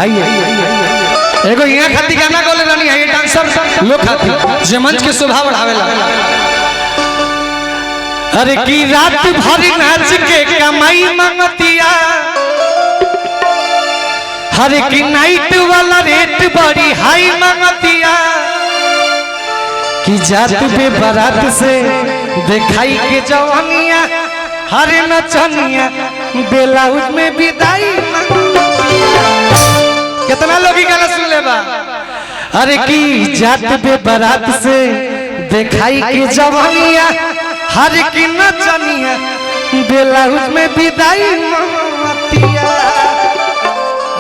आइए एगो यहाँ खाती गाना गोले रानी है डांसर लोग खाती जे मंच के शोभा बढ़ावेला। अरे की रात भर नाच के कमाई मंगतिया, हरे की नाइट वाला रेट बड़ी हाई मंगतिया, कि जात पे बारात से दिखाई के जवानिया, हरे नचनिया ब्लाउज में विदाई। कितना लोग गाना सुन ले बा। अरे की जात पे बारात से दिखाई के जवानिया, हरे की नचनिया ब्लाउज में विदाई मंगतिया।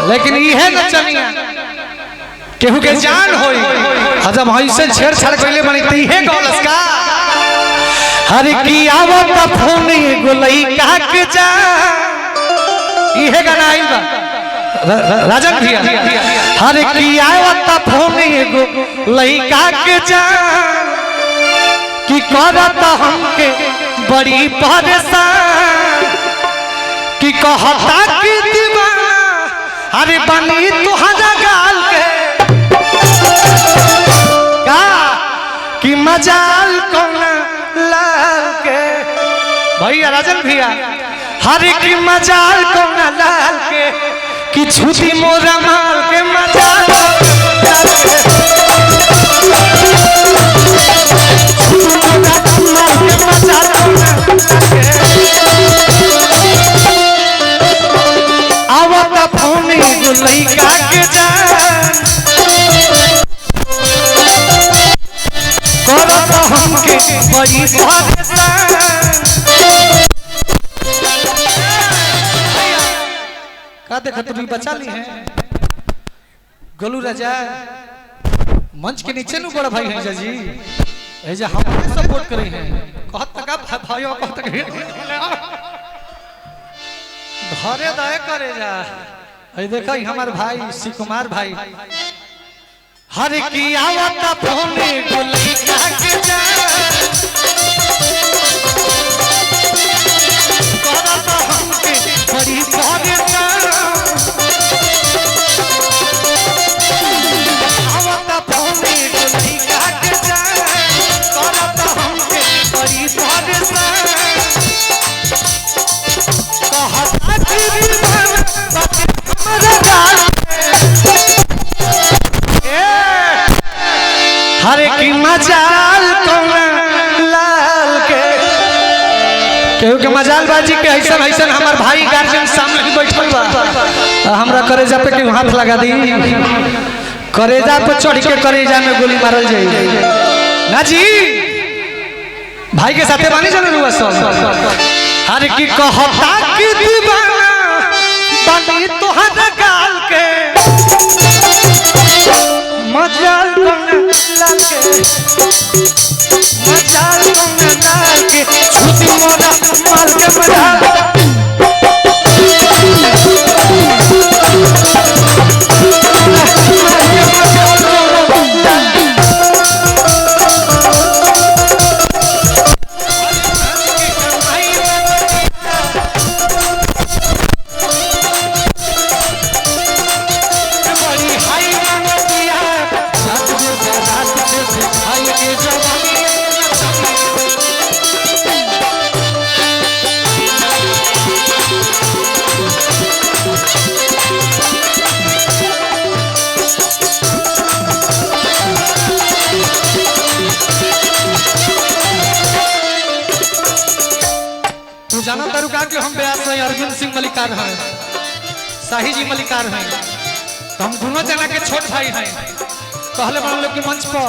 लेकिन यह नचनिया केहू के जान होई, जब ऐसे छेड़छाड़ कइले बनी त इहे गौलस का। हर की आवत फोन एगो लइका के जा, इहे गाना आइल बा राजन भैया। हर की आवत फोन एगो लइका के जा, कि करत हमके बड़ी परेशान, कि कहता कि दीवाना अरे बनी तुहरा गाल के का, कि मजाल कोना लाल के। भैया राजन भैया हरे की मजाल कोना लाल के, कि छुटी मोरा माल के मजाल आवत फोन लइका के जान, करत हमके बड़ी परेशान। का देखत तू बचा ली है गोलू राजा मंच के नीचे नु बड़ा भाई है जी, ऐजा हम सपोर्ट करे हैं। कहत तक भाइयों कहत तक घरे दए करे जा। ए देखा हमार भाई श्री कुमार भाई हर की आवत फोन को लइका के जा, करत हमके बड़ी परेशान। आवत फोन को लइका के जा, करत हमके बड़ी परेशान। कहता कि दीवाना हमरा गाल हरे की मजाल कोना लाल के। केहू के मजाल बाजी के ऐसा ऐसा हमार भाई गार्जियन सामने ही बैठल बा, हमरा करेजा पे केहू हाथ लगा दी, करेजा पे चढ़ के करेजा में गोली मारल जाई ना जी। भाई के साथे बानी जरूर हुआ सब। हरे की कहता कि दीवाना बनी तुहरा गाल के, मजाल कोना लाल के, मजाल कोना लाल के, छुटी मोरा माल के मजाल। जाना तरुका कि हम ब्यास हैं अर्जुन सिंह मलिकार हैं, शाही जी मलिकार हैं, तो हम दोनों जना के छोट भाई हैं। कहले बन लोग के मंच पर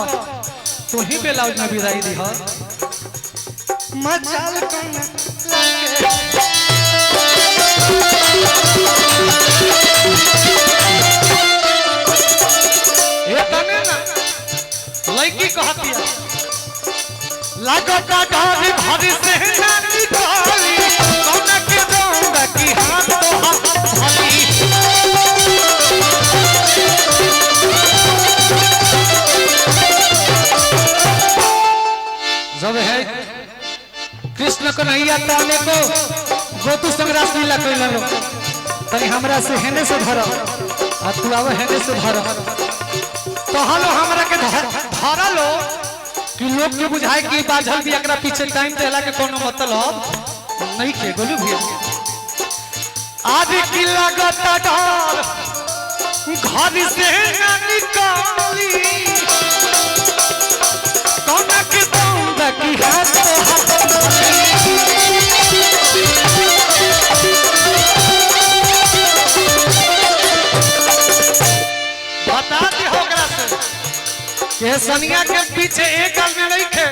तो ही ब्लाउज में विदाई दी हो। मजाल कोना ए तने ना लड़की कहतिया लागता गाड़ी भरी से ना निकाली, कोना के दूंगा कि हाथ तो हाथ भली। जब है कृष्ण कन्हैया ताने को गोतु संग रास लीला कइलन, तनी हमरा से हेने से धर आ तू आवे हेने से धर तो हलो हमरा के धरा लो कि लोग के बुझाए कि बाझल भी एकरा पीछे टाइम देला के कोनो मतलब नहीं खे गोलू भैया आज की लागत डर घर से ना निकाली कौन के बंद की हाथ बता दे होकरा से के सनिया के पीछे एक गाल में नहीं खे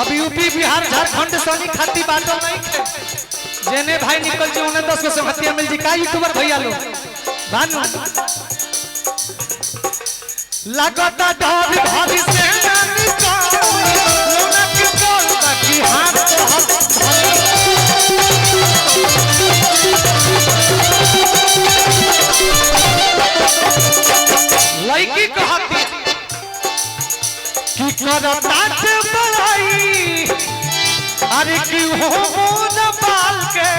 अब यूपी बिहार झारखंड सनी खाती बातों नहीं खे जेने भाई निकल जी उन्हें 10 से हत्या मिल जी का यूट्यूबर भैया लोग भानु लगता डर भाभी से ना निकाल लोना के बोल बाकी हाथ लड़की कहती कि करता बड़ाई अरे कि हो न पाल के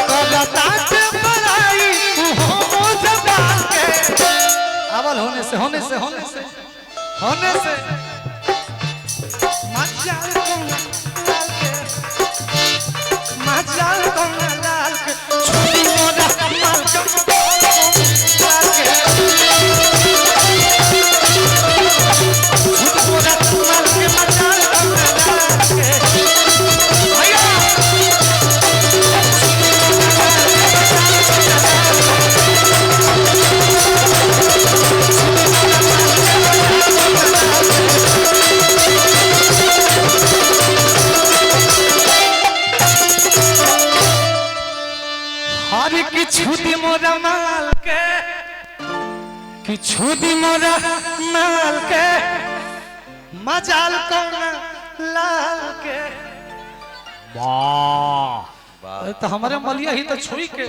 करता बड़ाई हो न पाल के अवल होने से मजाल को लाल के छोटी मोरा कमाल के लाल के छोटी मोरा कमाल के मजाल को लाल के भैया हरी की छुदी मोरा माल के कि छुदी मोरा माल के मजाल कौन लाल के वाह तो हमारे मलिया ही तो छुई के